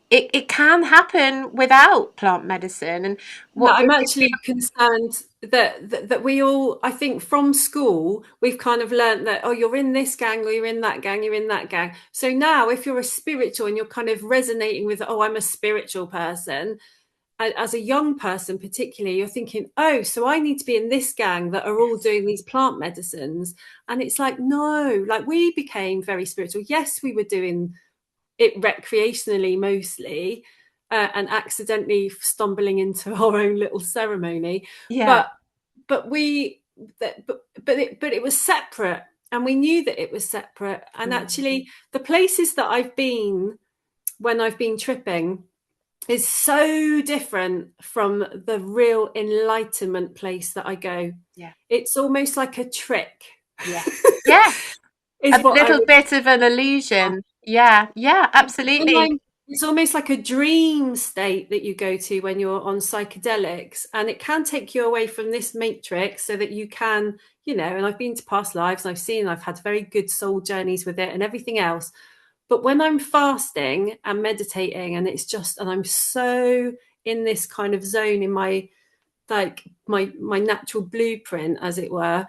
It can happen without plant medicine, and Yeah, what we're I'm actually concerned that we all, I think from school, we've kind of learnt that, oh, you're in this gang or you're in that gang, you're in that gang. So now if you're a spiritual and you're kind of resonating with, oh, I'm a spiritual person, as a young person particularly, you're thinking, oh, so I need to be in this gang that are all doing these plant medicines. And it's like, no, like we became very spiritual. Yes, we were doing it recreationally mostly, and accidentally stumbling into our own little ceremony, yeah, but we but it was separate, and we knew that it was separate. And actually the places that I've been when I've been tripping is so different from the real enlightenment place that I go. yeah, It's almost like a trick. yeah, yes, Is a what I little would. bit of an illusion. Yeah, yeah, absolutely. It's almost like a dream state that you go to when you're on psychedelics, and it can take you away from this matrix so that you can, you know, and I've been to past lives and I've had very good soul journeys with it and everything else. But when I'm fasting and meditating and it's just, and I'm so in this kind of zone in my, like my natural blueprint, as it were,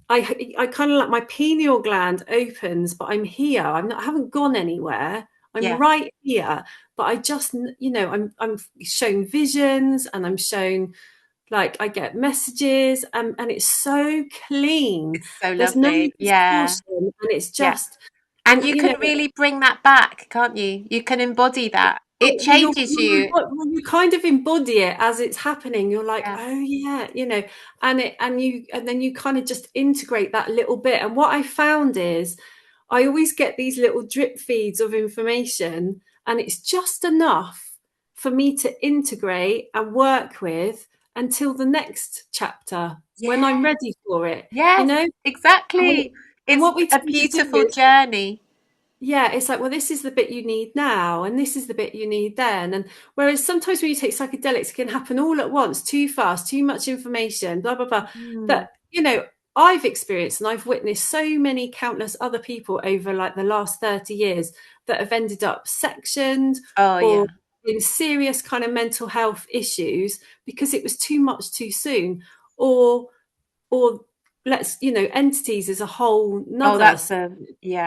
I kind of like my pineal gland opens, but I'm here. I haven't gone anywhere. I'm Yeah, right here. But I just, you know, I'm shown visions, and I'm shown, like, I get messages, and it's so clean. it's so There's no lovely. Yeah, distortion, and it's yeah. just, And and you you can know, really bring that back, can't you? You can embody that. It changes you. you kind of embody it as it's happening. You're like, Yeah, oh yeah, you know, and then you kind of just integrate that little bit. And what I found is I always get these little drip feeds of information, and it's just enough for me to integrate and work with until the next chapter when I'm yeah, ready for it, you yes, know. And, exactly. and It's what we a tend to do beautiful is, journey. yeah, it's like, well, this is the bit you need now, and this is the bit you need then. And whereas sometimes when you take psychedelics, it can happen all at once, too fast, too much information, blah, blah, blah. Mm. That, you know, I've experienced and I've witnessed so many countless other people over like the last 30 years that have ended up sectioned Oh or yeah. in serious kind of mental health issues because it was too much too soon. Or let's, you know, entities is a whole Oh, nother, that's a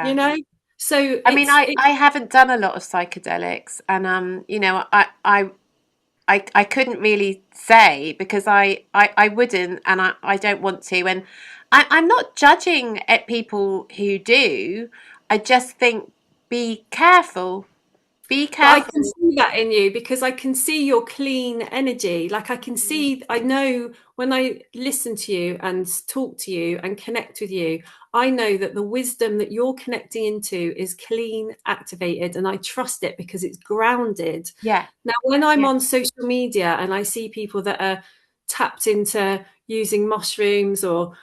you yeah. know. So I mean, it's I haven't done a lot of psychedelics, and you know, I couldn't really say because I wouldn't, and I don't want to, and I'm not judging at people who do. I just think be careful. Be But I can careful. see that in you because I can see your clean energy. Like I can see, I know when I listen to you and talk to you and connect with you, I know that the wisdom that you're connecting into is clean, activated, and I trust it because it's grounded. Yeah, Now, when I'm yeah. on social media and I see people that are tapped into using mushrooms or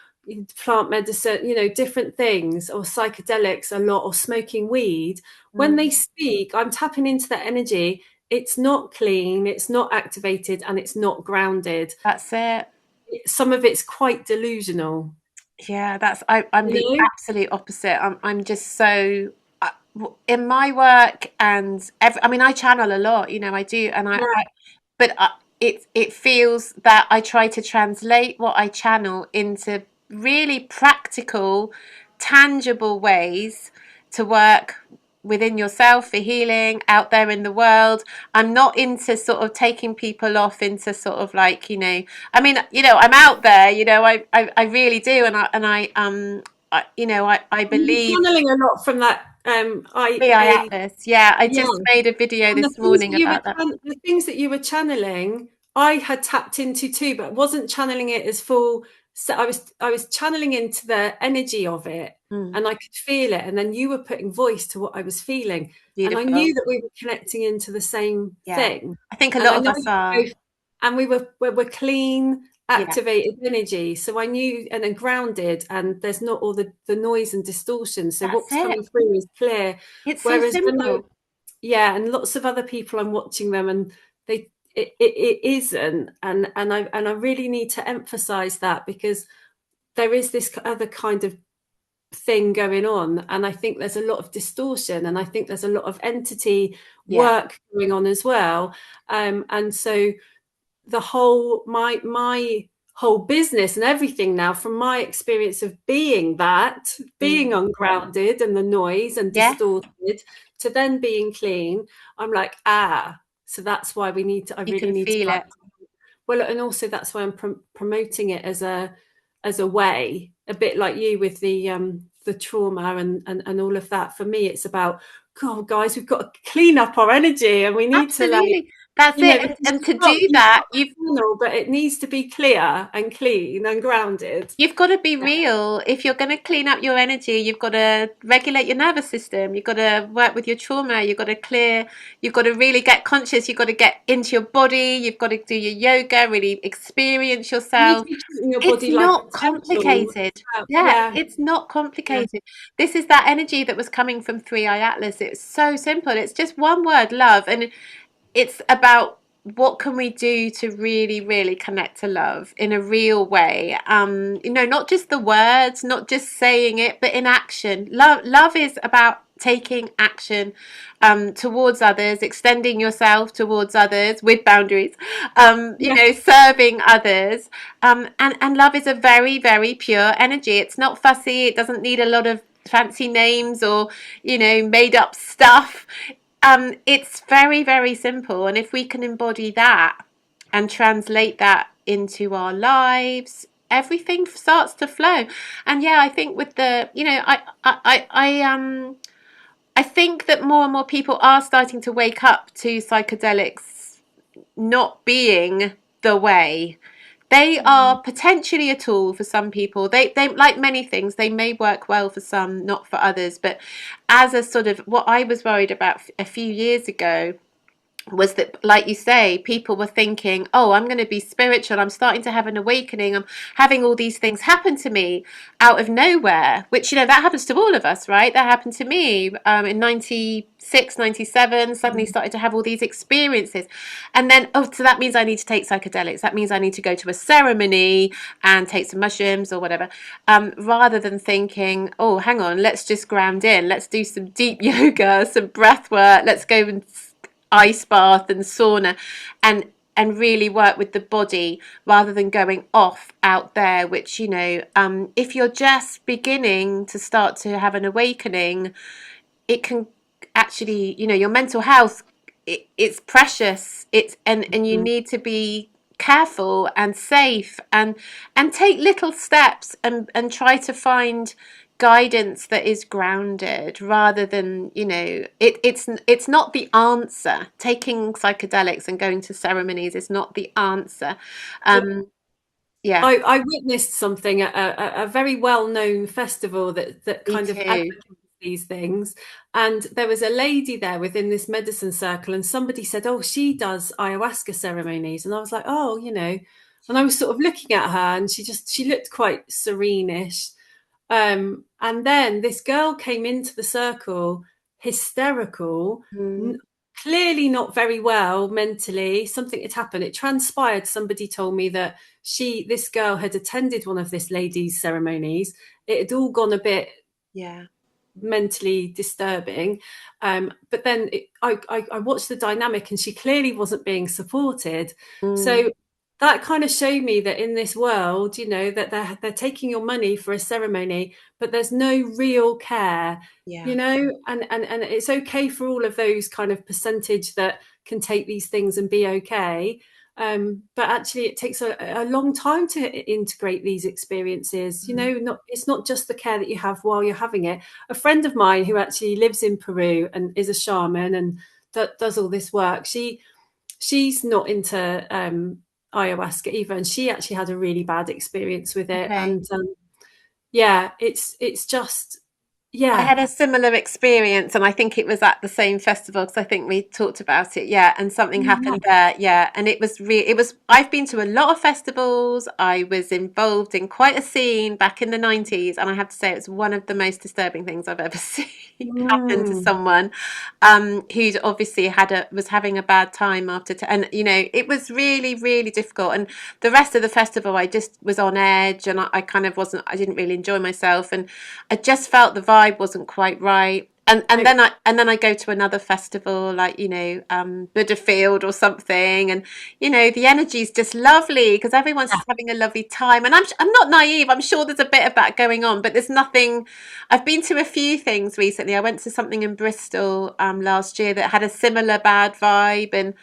plant medicine, you know, different things, or psychedelics a lot, or smoking weed, when they Mm, speak, I'm tapping into that energy. It's not clean, it's not activated, and it's not grounded. that's it. Some of it's quite delusional, Yeah, I'm you the know? absolute opposite. I'm just so in my work, and I mean, I channel a lot, you know, I do, and Yeah. but it feels that I try to translate what I channel into really practical, tangible ways to work. within yourself for healing out there in the world. I'm not into sort of taking people off into sort of like, I mean, I'm out there, I really do. I You're believe channeling a lot from that BI Atlas. Yeah, I yeah. just made a video And this morning about that. the things that you were channeling, I had tapped into too, but wasn't channeling it as full. So I was channeling into the energy of it, Mm, and I could feel it. And then you were putting voice to what I was feeling, and I beautiful. knew that we were connecting into the same Yeah. thing. I think a And lot I of know us you are. both, and we were clean, Yeah, activated energy. So I knew, and then grounded, and there's not all the noise and distortion. So that's what's it. coming through is clear. It's so Whereas when simple. yeah, and lots of other people, I'm watching them, and it isn't, and I really need to emphasize that, because there is this other kind of thing going on, and I think there's a lot of distortion, and I think there's a lot of entity Yeah. work going on as well. And so the whole my whole business and everything now, from my experience of being Mm. ungrounded and the noise and Yes, distorted, to then being clean, I'm like, so that's why I you really can need to feel it. practice. Well, and also that's why I'm promoting it as a way, a bit like you with the trauma and all of that. For me, it's about, God, guys, we've got to clean up our energy, and we need to, like, Absolutely. That's it. because And to do you've that, got a funnel, but it needs to be clear and clean and grounded. you've got to be real. If you're going to clean up your energy, you've got to regulate your nervous system. You've got to work with your trauma. You've got to really get conscious. You've got to get into your body. You've got to do your yoga, really experience You need to yourself. be treating your It's body like not a temple. complicated. Yeah, Yeah, it's not yeah. complicated. This is that energy that was coming from Three Eye Atlas. It's so simple. It's just one word, love. And it's about what can we do to really really connect to love in a real way, not just the words, not just saying it, but in action. Love is about taking action towards others, extending yourself towards others with boundaries, Yeah. serving others, and love is a very very pure energy. It's not fussy. It doesn't need a lot of fancy names or made up stuff. It's very, very simple. And if we can embody that and translate that into our lives, everything starts to flow. And yeah, I think with the, I think that more and more people are starting to wake up to psychedelics not being the way. They Mm. are potentially a tool for some people. They like many things. They may work well for some, not for others. But as a sort of what I was worried about a few years ago was that, like you say, people were thinking, oh, I'm going to be spiritual, I'm starting to have an awakening, I'm having all these things happen to me out of nowhere, which that happens to all of us, right? That happened to me in 96, 97. Suddenly started to have all these experiences, and then, oh, so that means I need to take psychedelics, that means I need to go to a ceremony and take some mushrooms or whatever, rather than thinking, oh, hang on, let's just ground in, let's do some deep yoga, some breath work, let's go and ice bath and sauna, and really work with the body rather than going off out there, which if you're just beginning to start to have an awakening, it can actually, your mental health, it's precious. And you need to be careful and safe, and take little steps, and try to find guidance that is grounded, rather than it's not the answer. Taking psychedelics and going to ceremonies is not the answer. um yeah, I witnessed something at a very well-known festival that me kind of too. advocates these things. And there was a lady there within this medicine circle, and somebody said, oh, she does ayahuasca ceremonies. And I was like, oh, and I was sort of looking at her, and she looked quite serene-ish. And then this girl came into the circle, hysterical, Mm, clearly not very well mentally. Something had happened. It transpired. Somebody told me that this girl had attended one of this lady's ceremonies. It had all gone a bit yeah. mentally disturbing. But then I watched the dynamic, and she clearly wasn't being supported. Mm, So that kind of showed me that in this world, you know, that they're taking your money for a ceremony, but there's no real care, you Yeah. know, and it's okay for all of those kind of percentage that can take these things and be okay. But actually it takes a long time to integrate these experiences, you know. It's not just the care that you have while you're having it. A friend of mine who actually lives in Peru and is a shaman and does all this work, she's not into ayahuasca either, and she actually had a really bad experience with it. Okay. And yeah, it's just, I yeah. had a similar experience, and I think it was at the same festival because I think we talked about it. Yeah, and something Yeah. happened there. Yeah, and it was really. It was. I've been to a lot of festivals. I was involved in quite a scene back in the 90s, and I have to say it's one of the most disturbing things I've ever seen happen to Mm. someone who'd obviously was having a bad time after. And you know, it was really, really difficult. And the rest of the festival, I just was on edge, and I kind of wasn't. I didn't really enjoy myself, and I just felt the vibe wasn't quite right. And then I go to another festival like Buddha Field or something, and the energy is just lovely because everyone's Yeah. just having a lovely time. And I'm not naive. I'm sure there's a bit of that going on, but there's nothing. I've been to a few things recently. I went to something in Bristol last year that had a similar bad vibe, and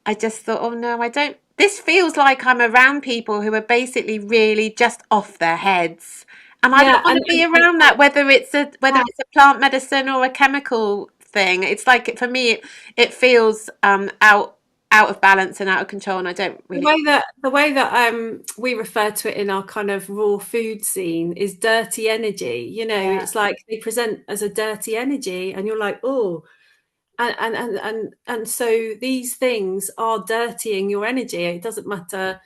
I just thought, oh no, I don't. This feels like I'm around people who are basically really just off their heads, and I don't Yeah, want to be around that. Whether yeah. it's a plant medicine or a chemical thing, it's like for me, it feels out of balance and out of control, and I don't The really. way that we refer to it in our kind of raw food scene is dirty energy. You know, Yeah, it's like they present as a dirty energy, and you're like, oh, and so these things are dirtying your energy. It doesn't matter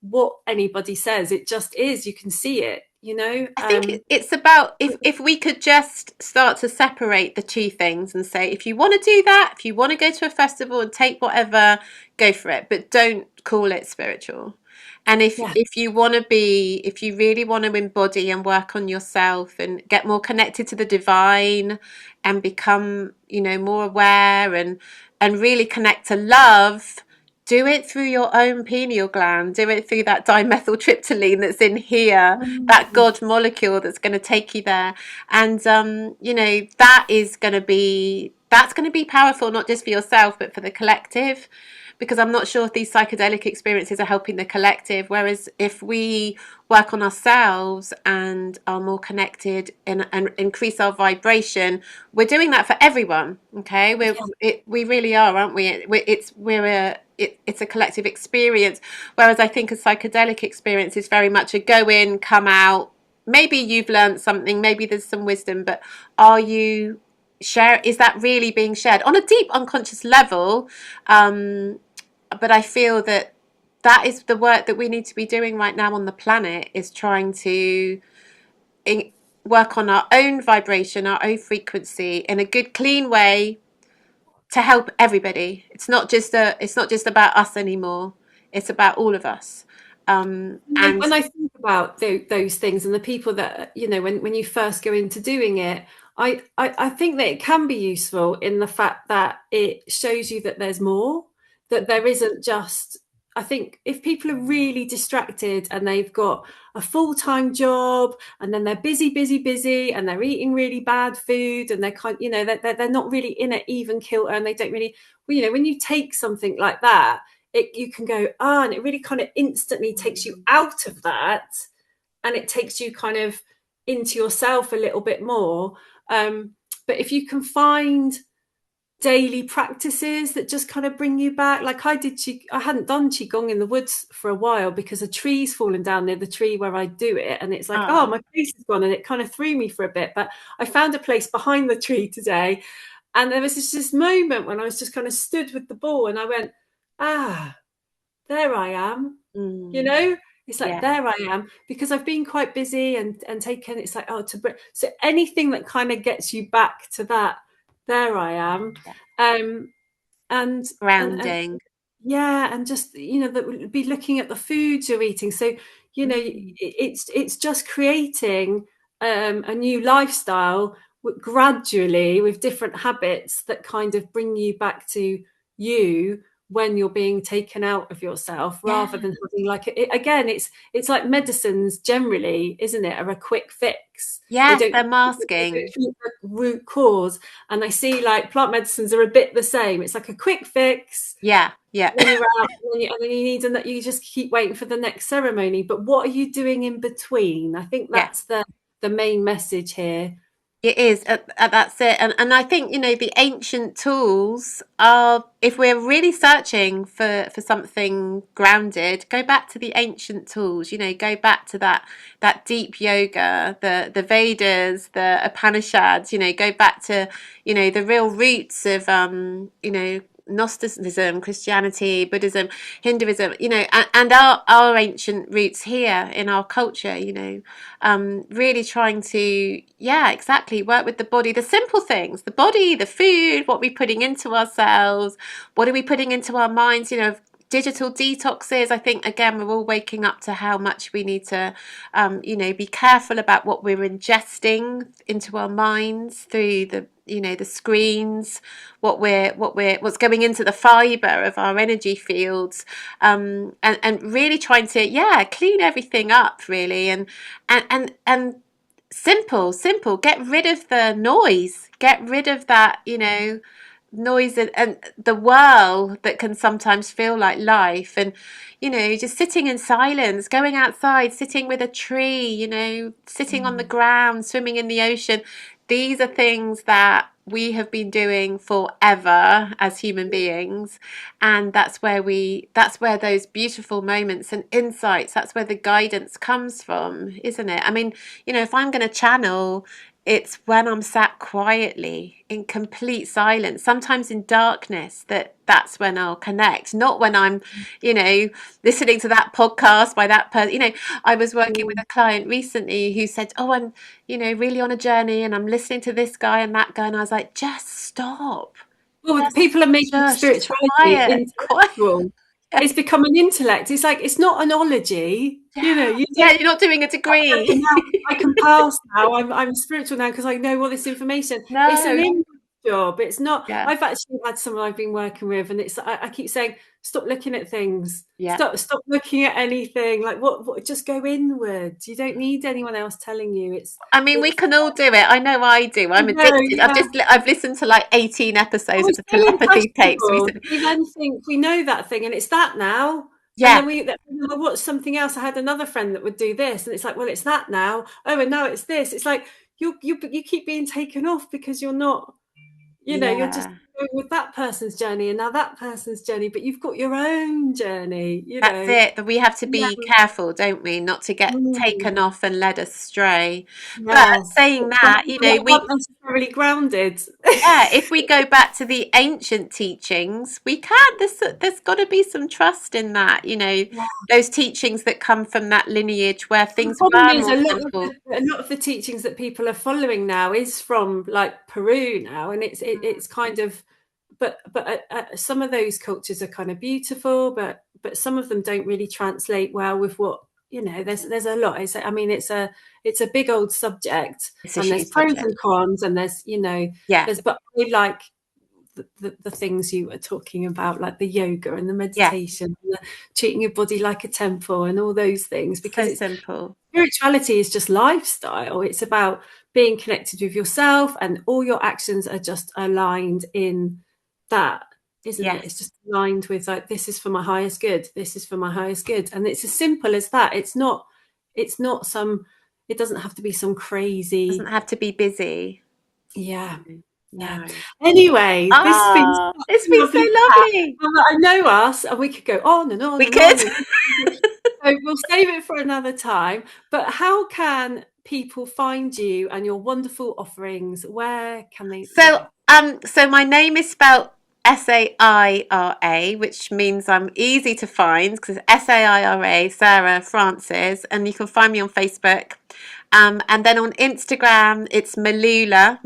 what anybody says; it just is. You can see it. You know. I think it's about if we could just start to separate the two things and say, if you want to do that, if you want to go to a festival and take whatever, go for it, but don't call it spiritual. And if Yeah. if you want to be, if you really want to embody and work on yourself and get more connected to the divine and become, more aware and really connect to love, do it through your own pineal gland, do it through that dimethyltryptamine that's in here, that Mm. God molecule that's going to take you there. And that's going to be powerful, not just for yourself but for the collective, because I'm not sure if these psychedelic experiences are helping the collective, whereas if we work on ourselves and are more connected and increase our vibration, we're doing that for everyone. Okay, we really are, aren't we? It's a collective experience, whereas I think a psychedelic experience is very much a go in, come out. Maybe you've learned something, maybe there's some wisdom, but are you is that really being shared on a deep unconscious level? But I feel that is the work that we need to be doing right now on the planet, is trying to work on our own vibration, our own frequency in a good, clean way to help everybody. It's not just about us anymore. It's about all of us. And When I think about those things and the people that, you know, when you first go into doing it, I think that it can be useful in the fact that it shows you that there's more, that there isn't just. I think if people are really distracted and they've got a full-time job and then they're busy, busy, busy, and they're eating really bad food and they're they're not really in an even kilter and they don't really, well, you know, when you take something like that, you can go, and it really kind of instantly takes you out of that, and it takes you kind of into yourself a little bit more. But if you can find daily practices that just kind of bring you back, like I hadn't done qigong in the woods for a while because a tree's fallen down near the tree where I do it, and it's like, oh, ah, my place is gone, and it kind of threw me for a bit. But I found a place behind the tree today, and there was this moment when I was just kind of stood with the ball, and I went, there I am, you mm, know. It's like, yeah, there I am, because I've been quite busy and taken, it's like, so anything that kind of gets you back to that, there I am. yeah. um and Grounding. yeah, and just, you know, that would be looking at the foods you're eating. So, you know, Mm, it's just creating a new lifestyle gradually with different habits that kind of bring you back to you, when you're being taken out of yourself, rather Yeah. than having like again, it's like medicines generally, isn't it, are a quick fix. They Yes, don't, they're they don't masking. treat the root cause. And I see like plant medicines are a bit the same. It's like a quick fix. Yeah, yeah. Then you're out, and then you need, and that you just keep waiting for the next ceremony. But what are you doing in between? I think Yeah. that's the main message here. It is, that's it. And I think, the ancient tools are, if we're really searching for something grounded, go back to the ancient tools, go back to that deep yoga, the Vedas, the Upanishads, go back to, the real roots of, Gnosticism, Christianity, Buddhism, Hinduism, and our ancient roots here in our culture, really trying to, yeah, exactly, work with the body, the simple things, the body, the food, what we're putting into ourselves, what are we putting into our minds, digital detoxes. I think, again, we're all waking up to how much we need to, be careful about what we're ingesting into our minds through the screens, what's going into the fiber of our energy fields, and really trying to, yeah, clean everything up, really, and simple, get rid of the noise, get rid of that, noise, and the whirl that can sometimes feel like life, and just sitting in silence, going outside, sitting with a tree, sitting on the ground, swimming in the ocean. These are things that we have been doing forever as human beings, and that's where those beautiful moments and insights, that's where the guidance comes from, isn't it? I mean, if I'm going to channel, it's when I'm sat quietly in complete silence, sometimes in darkness, that's when I'll connect, not when I'm, listening to that podcast by that person. I was working with a client recently who said, "Oh, I'm, really on a journey and I'm listening to this guy and that guy." And I was like, just stop. Well, people Just, are making just spirituality quiet, quiet. intellectual. It's become an intellect. It's like, it's not an ology. Yeah. You Yeah, don't, you're not doing a okay, degree. now I can pass now. I'm spiritual now because I know all this information. It's an No. inward job. It's not. Yeah. I've actually had someone I've been working with, and I keep saying, stop looking at things. Yeah. Stop looking at anything. Like what? Just go inward. You don't need anyone else telling you. I mean, we It's. can all do it. I know I do. I I'm know, addicted. yeah. I've listened to like 18 Oh, episodes of it's the so telepathy tapes impressionable. recently. We then think we know that thing, and it's that now. And Yeah. then well, what's something else? I had another friend that would do this, and it's like, well, it's that now. Oh, and now it's this. It's like you keep being taken off because you're not, you're just Yeah. going with that person's journey, and now that person's journey, but you've got your own journey. That's it. That we have to Yeah. be careful, don't we, not to get Mm. taken off and led astray. But Yeah. saying that, That aren't necessarily grounded. yeah, if we go back to the ancient teachings, we can. There's got to be some trust in that. Those teachings that come from that lineage where The things problem were is more simple. a lot of the teachings that people are following now is from like Peru now, and it's kind of, but some of those cultures are kind of beautiful, but some of them don't really translate well with what, there's a lot. It's a big old subject, It's a and there's huge pros subject. and cons, and there's, Yeah, there's, but I like the things you were talking about, like the yoga and the yeah, meditation and the treating your body like a temple and all those things, because so it's simple. spirituality is just lifestyle. It's about being connected with yourself, and all your actions are just aligned in that, isn't it? It's Yes, just aligned with like, this is for my highest good, this is for my highest good, and it's as simple as that. It's not some, it doesn't have to be some doesn't crazy, have to be busy. yeah. Yeah. No. Anyway, this has been Ah, such it's a been so lovely chat. lovely. I know us, and we could go on and on We and on. could. And so we'll save it for another time. But how can people find you and your wonderful offerings? Where can they? So, Yeah. so my name is spelled Saira, which means I'm easy to find because it's Saira, Saira Francis, and you can find me on Facebook. And then on Instagram, it's Malula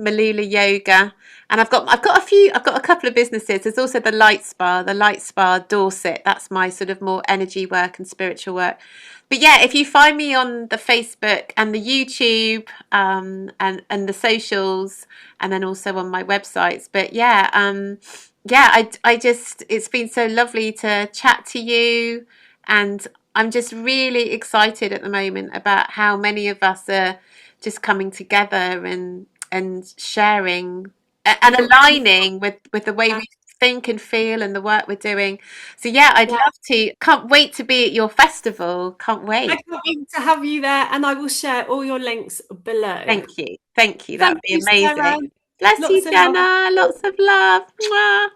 Yoga, and I've got a couple of businesses. There's also the Light Spa Dorset. That's my sort of more energy work and spiritual work. But yeah, if you find me on the Facebook and the YouTube, and the socials, and then also on my websites. But yeah, yeah, I just, it's been so lovely to chat to you. And I'm just really excited at the moment about how many of us are just coming together and sharing and You've got aligning with the way yeah, we think and feel and the work we're doing. So yeah, I'd yeah. love to. Can't wait to be at your festival. Can't I wait. can't wait to have you there, and I will share all your links below. Thank you. Thank you. That Thank would be you, Sarah. amazing. Bless you, Lots of love. Jenna. Lots of love. Mwah.